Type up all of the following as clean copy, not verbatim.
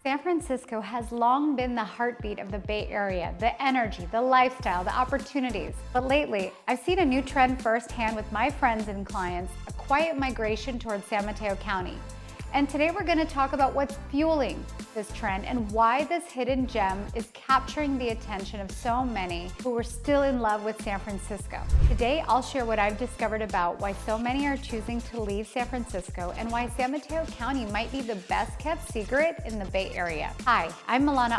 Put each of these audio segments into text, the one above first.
San Francisco has long been the heartbeat of the Bay Area, the energy, the lifestyle, the opportunities. But lately, I've seen a new trend firsthand with my friends and clients, a quiet migration towards San Mateo County. And today we're going to talk about what's fueling this trend and why this hidden gem is capturing the attention of so many who are still in love with San Francisco. Today, I'll share what I've discovered about why so many are choosing to leave San Francisco and why San Mateo County might be the best kept secret in the Bay Area. Hi, I'm Milana.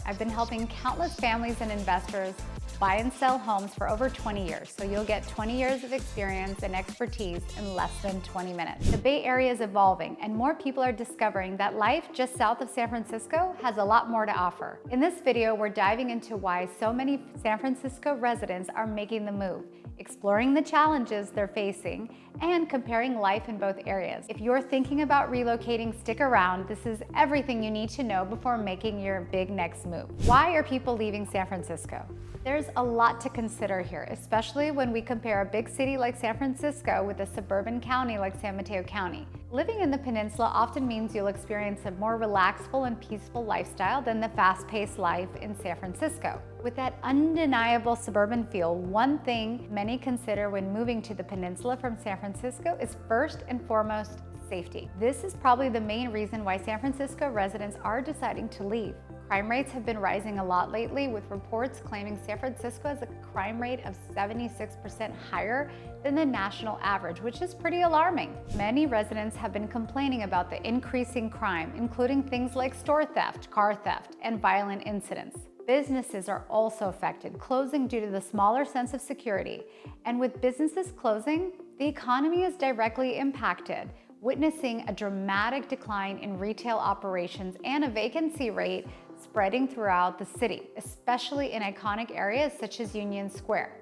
I've been helping countless families and investors buy and sell homes for over 20 years, so you'll get 20 years of experience and expertise in less than 20 minutes. The Bay Area is evolving, and more people are discovering that life just south of San Francisco has a lot more to offer. In this video, we're diving into why so many San Francisco residents are making the move, exploring the challenges they're facing, and comparing life in both areas. If you're thinking about relocating, stick around. This is everything you need to know before making your big next move. Why are people leaving San Francisco? There's a lot to consider here, especially when we compare a big city like San Francisco with a suburban county like San Mateo County. Living in the Peninsula often means you'll experience a more relaxful and peaceful lifestyle than the fast-paced life in San Francisco. With that undeniable suburban feel, one thing many consider when moving to the Peninsula from San Francisco is first and foremost safety. This is probably the main reason why San Francisco residents are deciding to leave. Crime rates have been rising a lot lately, with reports claiming San Francisco has a crime rate of 76% higher than the national average, which is pretty alarming. Many residents have been complaining about the increasing crime, including things like store theft, car theft, and violent incidents. Businesses are also affected, closing due to the smaller sense of security. And with businesses closing, the economy is directly impacted, witnessing a dramatic decline in retail operations and a vacancy rate spreading throughout the city, especially in iconic areas such as Union Square.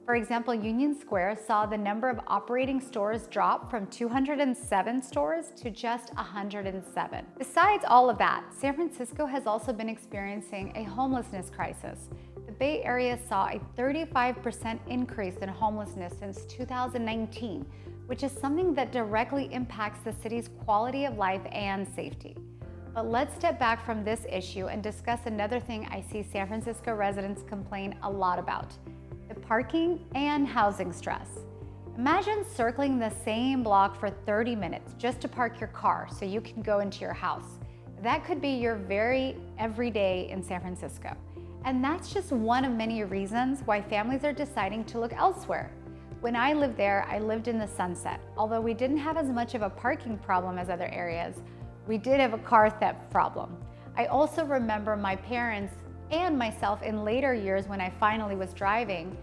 For example, Union Square saw the number of operating stores drop from 207 stores to just 107. Besides all of that, San Francisco has also been experiencing a homelessness crisis. The Bay Area saw a 35% increase in homelessness since 2019, which is something that directly impacts the city's quality of life and safety. But let's step back from this issue and discuss another thing I see San Francisco residents complain a lot about: the parking and housing stress. Imagine circling the same block for 30 minutes just to park your car so you can go into your house. That could be your very everyday in San Francisco. And that's just one of many reasons why families are deciding to look elsewhere. When I lived there, I lived in the Sunset. Although we didn't have as much of a parking problem as other areas, we did have a car theft problem. I also remember my parents and myself in later years when I finally was driving,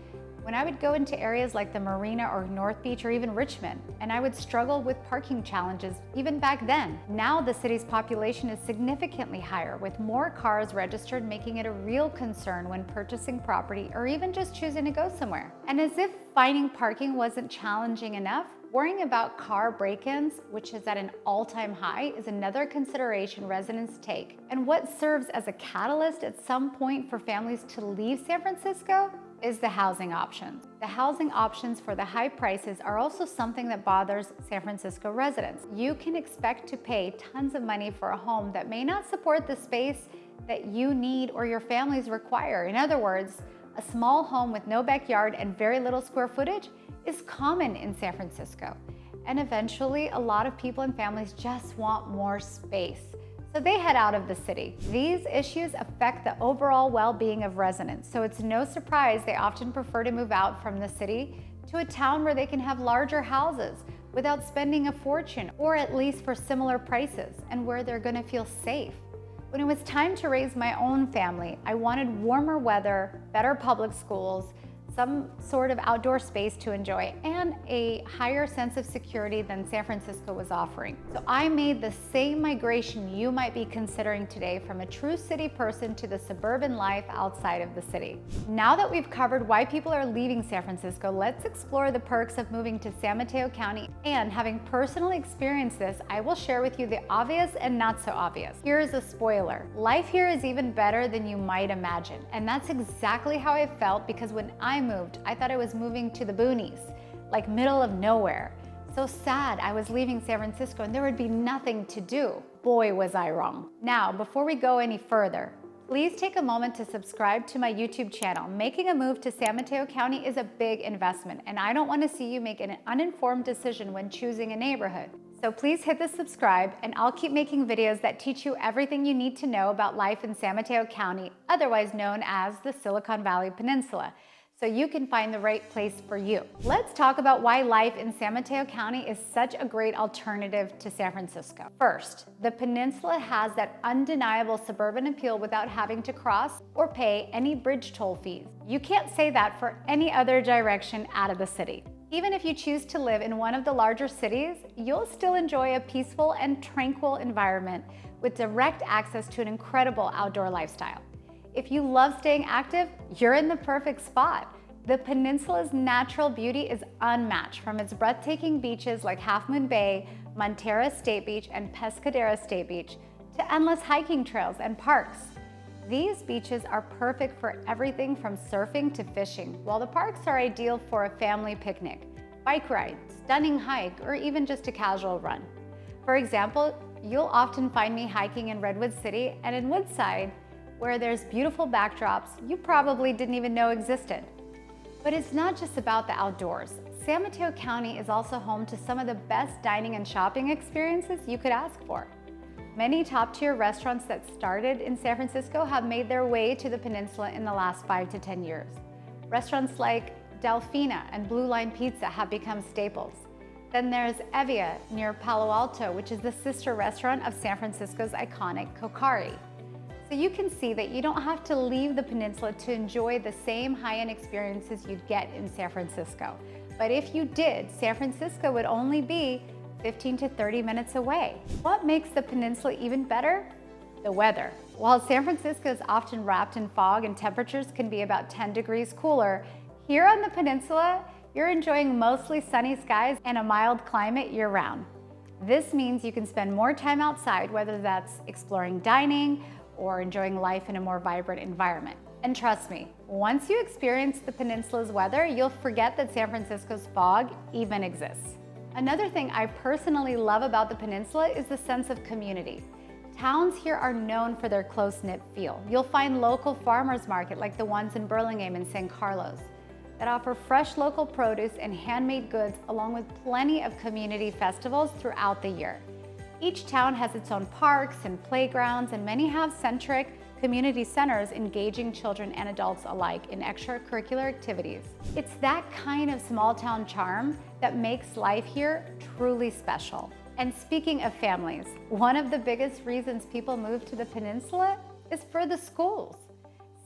when I would go into areas like the Marina or North Beach or even Richmond, and I would struggle with parking challenges even back then. Now the city's population is significantly higher, with more cars registered, making it a real concern when purchasing property or even just choosing to go somewhere. And as if finding parking wasn't challenging enough, worrying about car break-ins, which is at an all-time high, is another consideration residents take. And what serves as a catalyst at some point for families to leave San Francisco is the housing options. The housing options for the high prices are also something that bothers San Francisco residents. You can expect to pay tons of money for a home that may not support the space that you need or your families require. In other words, a small home with no backyard and very little square footage is common in San Francisco. And eventually, a lot of people and families just want more space, so they head out of the city. These issues affect the overall well-being of residents, so it's no surprise they often prefer to move out from the city to a town where they can have larger houses without spending a fortune, or at least for similar prices, and where they're gonna feel safe. When it was time to raise my own family, I wanted warmer weather, better public schools, some sort of outdoor space to enjoy, and a higher sense of security than San Francisco was offering. So I made the same migration you might be considering today, from a true city person to the suburban life outside of the city. Now that we've covered why people are leaving San Francisco, let's explore the perks of moving to San Mateo County. And having personally experienced this, I will share with you the obvious and not so obvious. Here's a spoiler. Life here is even better than you might imagine. And that's exactly how I felt, because when I moved, I thought I was moving to the boonies, like middle of nowhere. So sad I was leaving San Francisco and there would be nothing to do. but boy was I wrong. Now, before we go any further, please take a moment to subscribe to my YouTube channel. Making a move to San Mateo County is a big investment, and I don't want to see you make an uninformed decision when choosing a neighborhood. So please hit the subscribe, and I'll keep making videos that teach you everything you need to know about life in San Mateo County, otherwise known as the Silicon Valley Peninsula, so you can find the right place for you. Let's talk about why life in San Mateo County is such a great alternative to San Francisco. First, the peninsula has that undeniable suburban appeal without having to cross or pay any bridge toll fees. You can't say that for any other direction out of the city. Even if you choose to live in one of the larger cities, you'll still enjoy a peaceful and tranquil environment with direct access to an incredible outdoor lifestyle. If you love staying active, you're in the perfect spot. The peninsula's natural beauty is unmatched, from its breathtaking beaches like Half Moon Bay, Montera State Beach, and Pescadera State Beach, to endless hiking trails and parks. These beaches are perfect for everything from surfing to fishing, while the parks are ideal for a family picnic, bike ride, stunning hike, or even just a casual run. For example, you'll often find me hiking in Redwood City and in Woodside, where there's beautiful backdrops you probably didn't even know existed. But it's not just about the outdoors. San Mateo County is also home to some of the best dining and shopping experiences you could ask for. Many top-tier restaurants that started in San Francisco have made their way to the peninsula in the last 5 to 10 years. Restaurants like Delfina and Blue Line Pizza have become staples. Then there's Evia near Palo Alto, which is the sister restaurant of San Francisco's iconic Kokari. So you can see that you don't have to leave the peninsula to enjoy the same high-end experiences you'd get in San Francisco. But if you did, San Francisco would only be 15 to 30 minutes away. What makes the peninsula even better? The weather. While San Francisco is often wrapped in fog and temperatures can be about 10 degrees cooler, here on the peninsula, you're enjoying mostly sunny skies and a mild climate year-round. This means you can spend more time outside, whether that's exploring dining or enjoying life in a more vibrant environment. And trust me, once you experience the peninsula's weather, you'll forget that San Francisco's fog even exists. Another thing I personally love about the peninsula is the sense of community. Towns here are known for their close-knit feel. You'll find local farmers market like the ones in Burlingame and San Carlos that offer fresh local produce and handmade goods, along with plenty of community festivals throughout the year. Each town has its own parks and playgrounds, and many have centric community centers engaging children and adults alike in extracurricular activities. It's that kind of small town charm that makes life here truly special. And speaking of families, one of the biggest reasons people move to the peninsula is for the schools.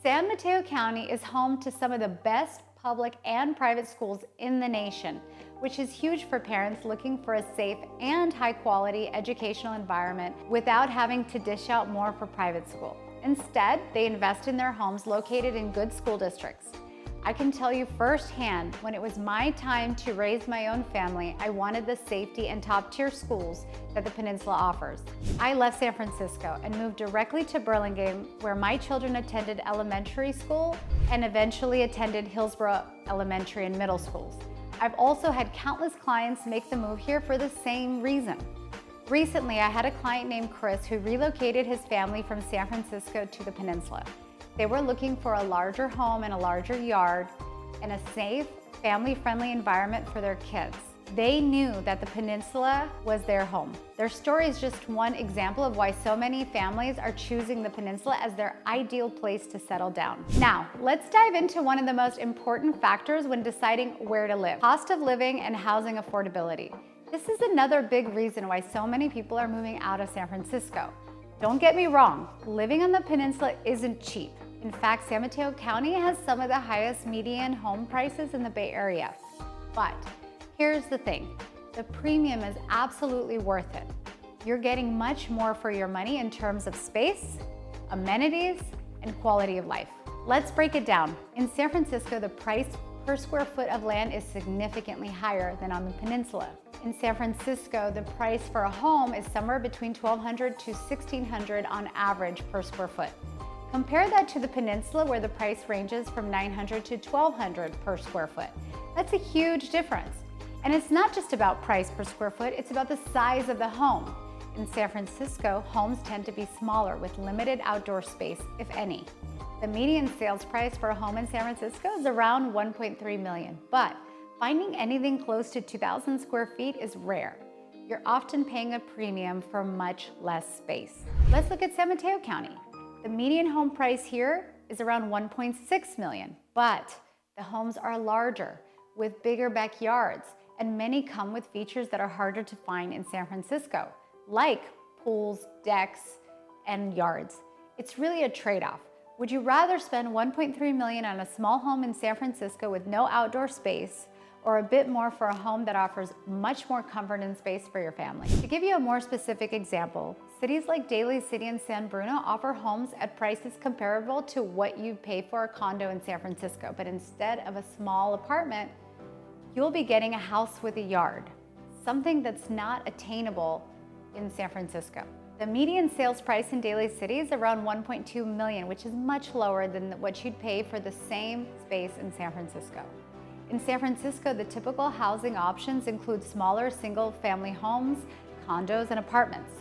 San Mateo County is home to some of the best public and private schools in the nation, which is huge for parents looking for a safe and high-quality educational environment without having to dish out more for private school. Instead, they invest in their homes located in good school districts. I can tell you firsthand, when it was my time to raise my own family, I wanted the safety and top-tier schools that the peninsula offers. I left San Francisco and moved directly to Burlingame, where my children attended elementary school and eventually attended Hillsborough Elementary and middle schools. I've also had countless clients make the move here for the same reason. Recently, I had a client named Chris who relocated his family from San Francisco to the peninsula. They were looking for a larger home and a larger yard and a safe, family-friendly environment for their kids. They knew that the peninsula was their home. Their story is just one example of why so many families are choosing the peninsula as their ideal place to settle down. Now, let's dive into one of the most important factors when deciding where to live: cost of living and housing affordability. This is another big reason why so many people are moving out of San Francisco. Don't get me wrong, living on the peninsula isn't cheap. In fact, San Mateo County has some of the highest median home prices in the Bay Area. But here's the thing, the premium is absolutely worth it. You're getting much more for your money in terms of space, amenities, and quality of life. Let's break it down. In San Francisco, the price per square foot of land is significantly higher than on the peninsula. In San Francisco, the price for a home is somewhere between $1,200 to $1,600 on average per square foot. Compare that to the peninsula, where the price ranges from $900 to $1,200 per square foot. That's a huge difference. And it's not just about price per square foot, it's about the size of the home. In San Francisco, homes tend to be smaller with limited outdoor space, if any. The median sales price for a home in San Francisco is around $1.3 million, but finding anything close to 2,000 square feet is rare. You're often paying a premium for much less space. Let's look at San Mateo County. The median home price here is around $1.6 million, but the homes are larger with bigger backyards, and many come with features that are harder to find in San Francisco, like pools, decks, and yards. It's really a trade-off. Would you rather spend $1.3 million on a small home in San Francisco with no outdoor space, or a bit more for a home that offers much more comfort and space for your family? To give you a more specific example, cities like Daly City and San Bruno offer homes at prices comparable to what you pay for a condo in San Francisco, but instead of a small apartment, you'll be getting a house with a yard, something that's not attainable in San Francisco. The median sales price in Daly City is around $1.2 million, which is much lower than what you'd pay for the same space in San Francisco. In San Francisco, the typical housing options include smaller single-family homes, condos, and apartments.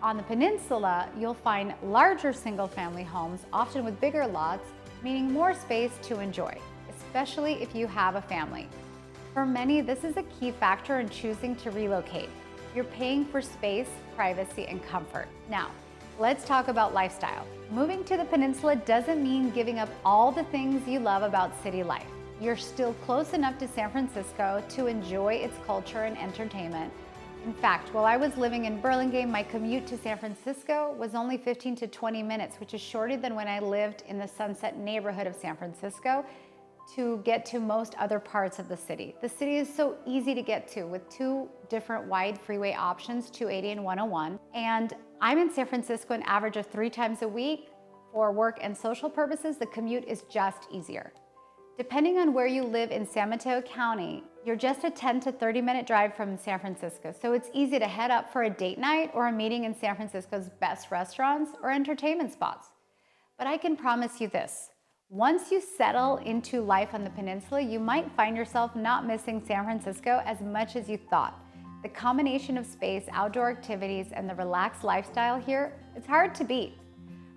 On the Peninsula, you'll find larger single-family homes, often with bigger lots, meaning more space to enjoy, especially if you have a family. For many, this is a key factor in choosing to relocate. You're paying for space, privacy, and comfort. Now, let's talk about lifestyle. Moving to the Peninsula doesn't mean giving up all the things you love about city life. You're still close enough to San Francisco to enjoy its culture and entertainment. In fact, while I was living in Burlingame, my commute to San Francisco was only 15 to 20 minutes, which is shorter than when I lived in the Sunset neighborhood of San Francisco to get to most other parts of the city. The city is so easy to get to with two different wide freeway options, 280 and 101. And I'm in San Francisco an average of 3 times a week. For work and social purposes, the commute is just easier. Depending on where you live in San Mateo County, you're just a 10 to 30 minute drive from San Francisco, so it's easy to head up for a date night or a meeting in San Francisco's best restaurants or entertainment spots. But I can promise you this, once you settle into life on the Peninsula, you might find yourself not missing San Francisco as much as you thought. The combination of space, outdoor activities, and the relaxed lifestyle here, it's hard to beat.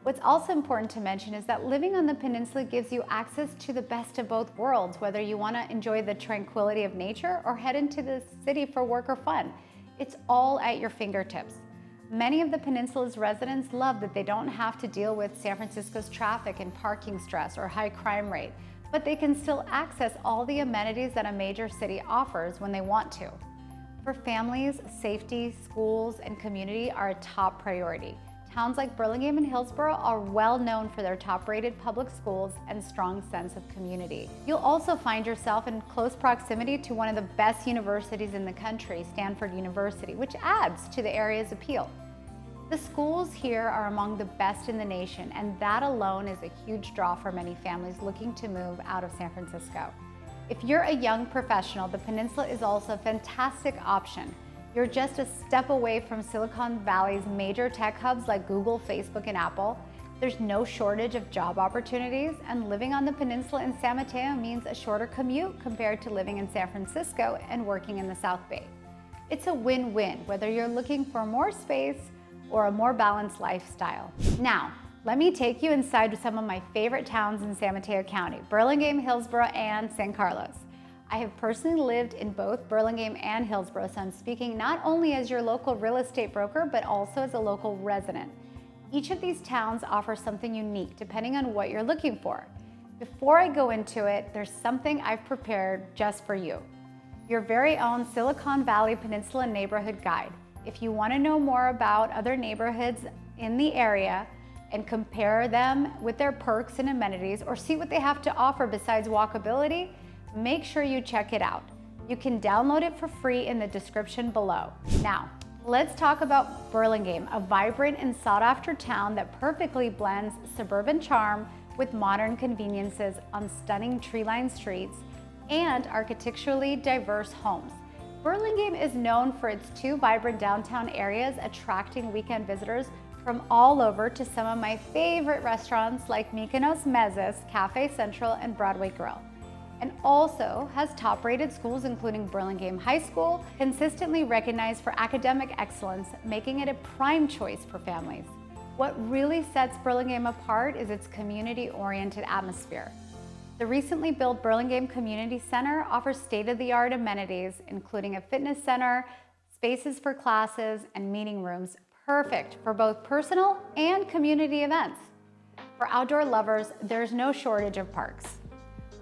What's also important to mention is that living on the Peninsula gives you access to the best of both worlds, whether you want to enjoy the tranquility of nature or head into the city for work or fun. It's all at your fingertips. Many of the Peninsula's residents love that they don't have to deal with San Francisco's traffic and parking stress or high crime rate, but they can still access all the amenities that a major city offers when they want to. For families, safety, schools, and community are a top priority. Towns like Burlingame and Hillsborough are well known for their top-rated public schools and strong sense of community. You'll also find yourself in close proximity to one of the best universities in the country, Stanford University, which adds to the area's appeal. The schools here are among the best in the nation, and that alone is a huge draw for many families looking to move out of San Francisco. If you're a young professional, the Peninsula is also a fantastic option. You're just a step away from Silicon Valley's major tech hubs like Google, Facebook, and Apple. There's no shortage of job opportunities, and living on the Peninsula in San Mateo means a shorter commute compared to living in San Francisco and working in the South Bay. It's a win-win, whether you're looking for more space or a more balanced lifestyle. Now, let me take you inside some of my favorite towns in San Mateo County, Burlingame, Hillsborough, and San Carlos. I have personally lived in both Burlingame and Hillsborough, so I'm speaking not only as your local real estate broker, but also as a local resident. Each of these towns offers something unique depending on what you're looking for. Before I go into it, there's something I've prepared just for you. Your very own Silicon Valley Peninsula Neighborhood Guide. If you want to know more about other neighborhoods in the area and compare them with their perks and amenities, or see what they have to offer besides walkability, make sure you check it out. You can download it for free in the description below. Now, let's talk about Burlingame, a vibrant and sought-after town that perfectly blends suburban charm with modern conveniences on stunning tree-lined streets and architecturally diverse homes. Burlingame is known for its 2 vibrant downtown areas, attracting weekend visitors from all over to some of my favorite restaurants like Mykonos Mezes, Cafe Central, and Broadway Grill. and also has top-rated schools including Burlingame High School, consistently recognized for academic excellence, making it a prime choice for families. What really sets Burlingame apart is its community-oriented atmosphere. The recently built Burlingame Community Center offers state-of-the-art amenities, including a fitness center, spaces for classes, and meeting rooms, perfect for both personal and community events. For outdoor lovers, there's no shortage of parks.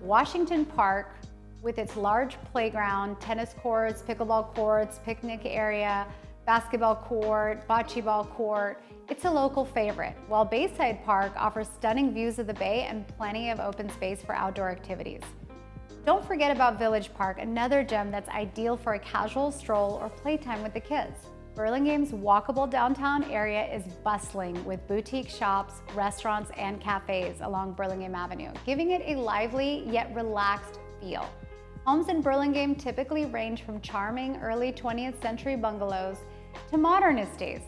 Washington Park, with its large playground, tennis courts, pickleball courts, picnic area, basketball court, bocce ball court, it's a local favorite, while Bayside Park offers stunning views of the bay and plenty of open space for outdoor activities. Don't forget about Village Park, another gem that's ideal for a casual stroll or playtime with the kids. Burlingame's walkable downtown area is bustling with boutique shops, restaurants, and cafes along Burlingame Avenue, giving it a lively yet relaxed feel. Homes in Burlingame typically range from charming early 20th century bungalows to modern estates,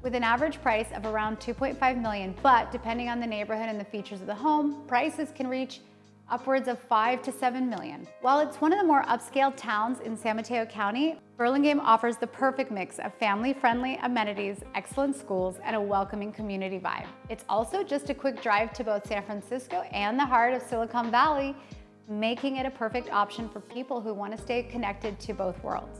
with an average price of around $2.5 million, but depending on the neighborhood and the features of the home, prices can reach upwards of $5 to $7 million. While it's one of the more upscale towns in San Mateo County, Burlingame offers the perfect mix of family-friendly amenities, excellent schools, and a welcoming community vibe. It's also just a quick drive to both San Francisco and the heart of Silicon Valley, making it a perfect option for people who want to stay connected to both worlds.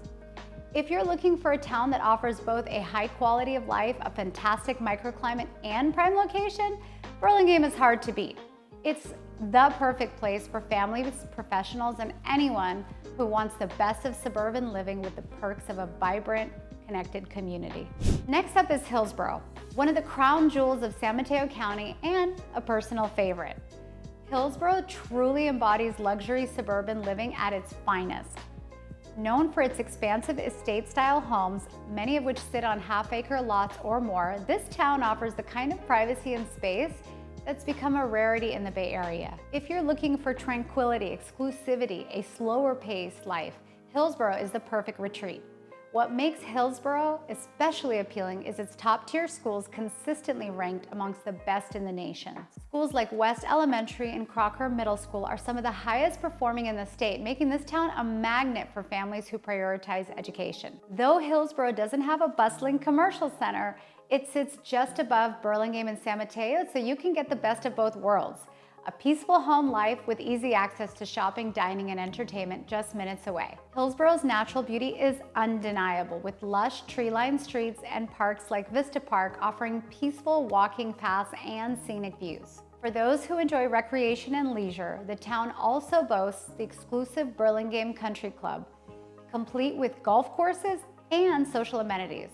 If you're looking for a town that offers both a high quality of life, a fantastic microclimate, and prime location, Burlingame is hard to beat. It's the perfect place for families, professionals, and anyone who wants the best of suburban living with the perks of a vibrant, connected community. Next up is Hillsborough, one of the crown jewels of San Mateo County and a personal favorite. Hillsborough truly embodies luxury suburban living at its finest. Known for its expansive estate-style homes, many of which sit on half-acre lots or more, this town offers the kind of privacy and space that's become a rarity in the Bay Area. If you're looking for tranquility, exclusivity, a slower-paced life, Hillsborough is the perfect retreat. What makes Hillsborough especially appealing is its top-tier schools consistently ranked amongst the best in the nation. Schools like West Elementary and Crocker Middle School are some of the highest performing in the state, making this town a magnet for families who prioritize education. Though Hillsborough doesn't have a bustling commercial center, it sits just above Burlingame and San Mateo, so you can get the best of both worlds. A peaceful home life with easy access to shopping, dining, and entertainment just minutes away. Hillsborough's natural beauty is undeniable, with lush tree-lined streets and parks like Vista Park offering peaceful walking paths and scenic views. For those who enjoy recreation and leisure, the town also boasts the exclusive Burlingame Country Club, complete with golf courses and social amenities.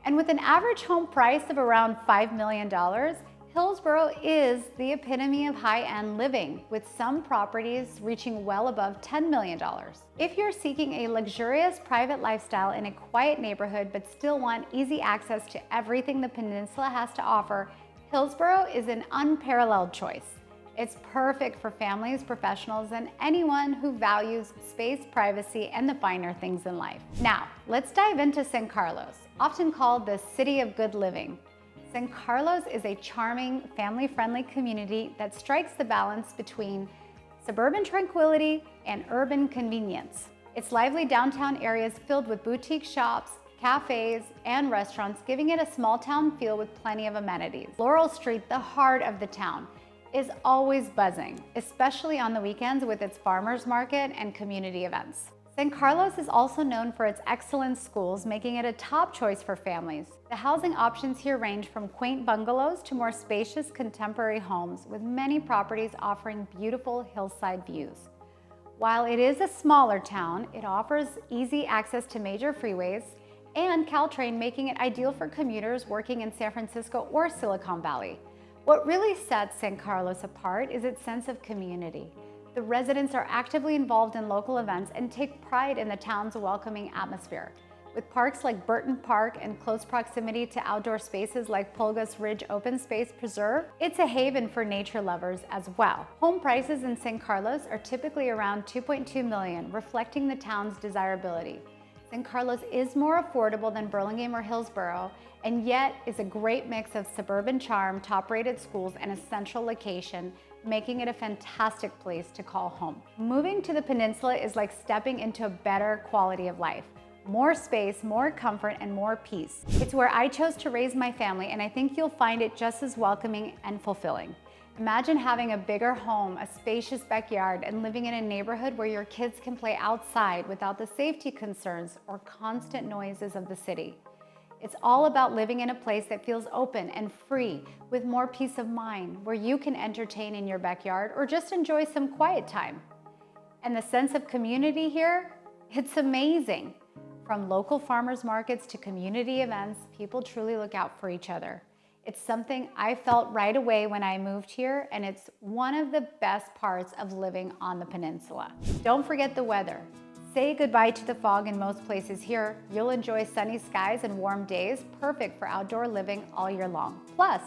And with an average home price of around $5 million, Hillsborough is the epitome of high-end living, with some properties reaching well above $10 million. If you're seeking a luxurious private lifestyle in a quiet neighborhood but still want easy access to everything the Peninsula has to offer, Hillsborough is an unparalleled choice. It's perfect for families, professionals, and anyone who values space, privacy, and the finer things in life. Now, let's dive into San Carlos, often called the City of Good Living. San Carlos is a charming, family-friendly community that strikes the balance between suburban tranquility and urban convenience. Its lively downtown area is filled with boutique shops, cafes, and restaurants, giving it a small-town feel with plenty of amenities. Laurel Street, the heart of the town, is always buzzing, especially on the weekends with its farmers market and community events. San Carlos is also known for its excellent schools, making it a top choice for families. The housing options here range from quaint bungalows to more spacious contemporary homes, with many properties offering beautiful hillside views. While it is a smaller town, it offers easy access to major freeways and Caltrain, making it ideal for commuters working in San Francisco or Silicon Valley. What really sets San Carlos apart is its sense of community. The residents are actively involved in local events and take pride in the town's welcoming atmosphere. With parks like Burton Park and close proximity to outdoor spaces like Pulgas Ridge Open Space Preserve, it's a haven for nature lovers as well. Home prices in San Carlos are typically around $2.2 million, reflecting the town's desirability. San Carlos is more affordable than Burlingame or Hillsborough, and yet is a great mix of suburban charm, top-rated schools, and a central location, making it a fantastic place to call home. Moving to the Peninsula is like stepping into a better quality of life. More space, more comfort, and more peace. It's where I chose to raise my family, and I think you'll find it just as welcoming and fulfilling. Imagine having a bigger home, a spacious backyard, and living in a neighborhood where your kids can play outside without the safety concerns or constant noises of the city. It's all about living in a place that feels open and free, with more peace of mind, where you can entertain in your backyard or just enjoy some quiet time. And the sense of community here, it's amazing. From local farmers markets to community events, people truly look out for each other. It's something I felt right away when I moved here, and it's one of the best parts of living on the Peninsula. Don't forget the weather. Say goodbye to the fog in most places here. You'll enjoy sunny skies and warm days, perfect for outdoor living all year long. Plus,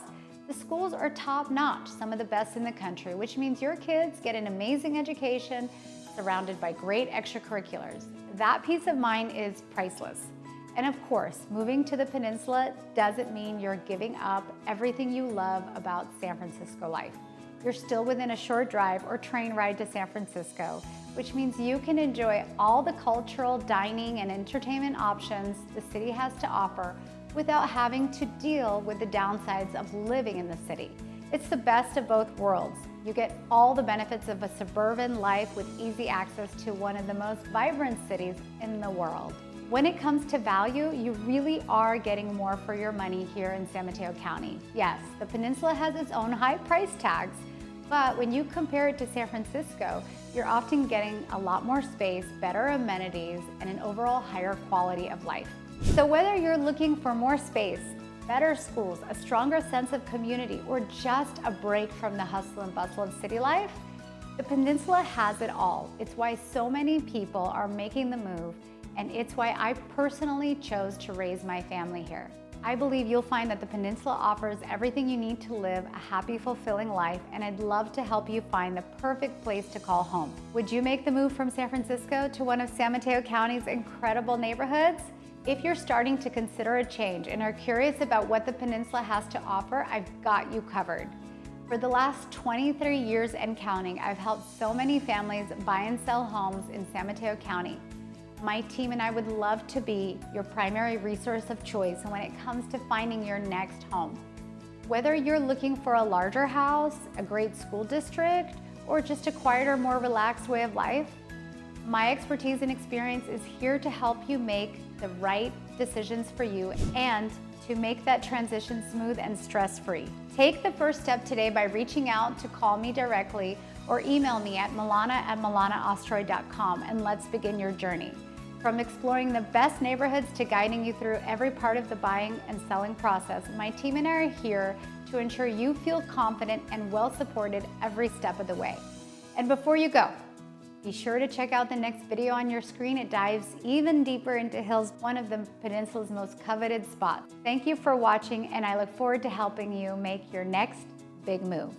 the schools are top-notch, some of the best in the country, which means your kids get an amazing education surrounded by great extracurriculars. That peace of mind is priceless. And of course, moving to the Peninsula doesn't mean you're giving up everything you love about San Francisco life. You're still within a short drive or train ride to San Francisco, which means you can enjoy all the cultural, dining, and entertainment options the city has to offer without having to deal with the downsides of living in the city. It's the best of both worlds. You get all the benefits of a suburban life with easy access to one of the most vibrant cities in the world. When it comes to value, you really are getting more for your money here in San Mateo County. Yes, the Peninsula has its own high price tags, but when you compare it to San Francisco, you're often getting a lot more space, better amenities, and an overall higher quality of life. So whether you're looking for more space, better schools, a stronger sense of community, or just a break from the hustle and bustle of city life, the Peninsula has it all. It's why so many people are making the move, and it's why I personally chose to raise my family here. I believe you'll find that the Peninsula offers everything you need to live a happy, fulfilling life, and I'd love to help you find the perfect place to call home. Would you make the move from San Francisco to one of San Mateo County's incredible neighborhoods? If you're starting to consider a change and are curious about what the Peninsula has to offer, I've got you covered. For the last 23 years and counting, I've helped so many families buy and sell homes in San Mateo County. My team and I would love to be your primary resource of choice when it comes to finding your next home. Whether you're looking for a larger house, a great school district, or just a quieter, more relaxed way of life, my expertise and experience is here to help you make the right decisions for you and to make that transition smooth and stress-free. Take the first step today by reaching out to call me directly or email me at milana@milanaostroy.com, and let's begin your journey. From exploring the best neighborhoods to guiding you through every part of the buying and selling process, my team and I are here to ensure you feel confident and well supported every step of the way. And before you go, be sure to check out the next video on your screen. It dives even deeper into Hills, one of the Peninsula's most coveted spots. Thank you for watching, and I look forward to helping you make your next big move.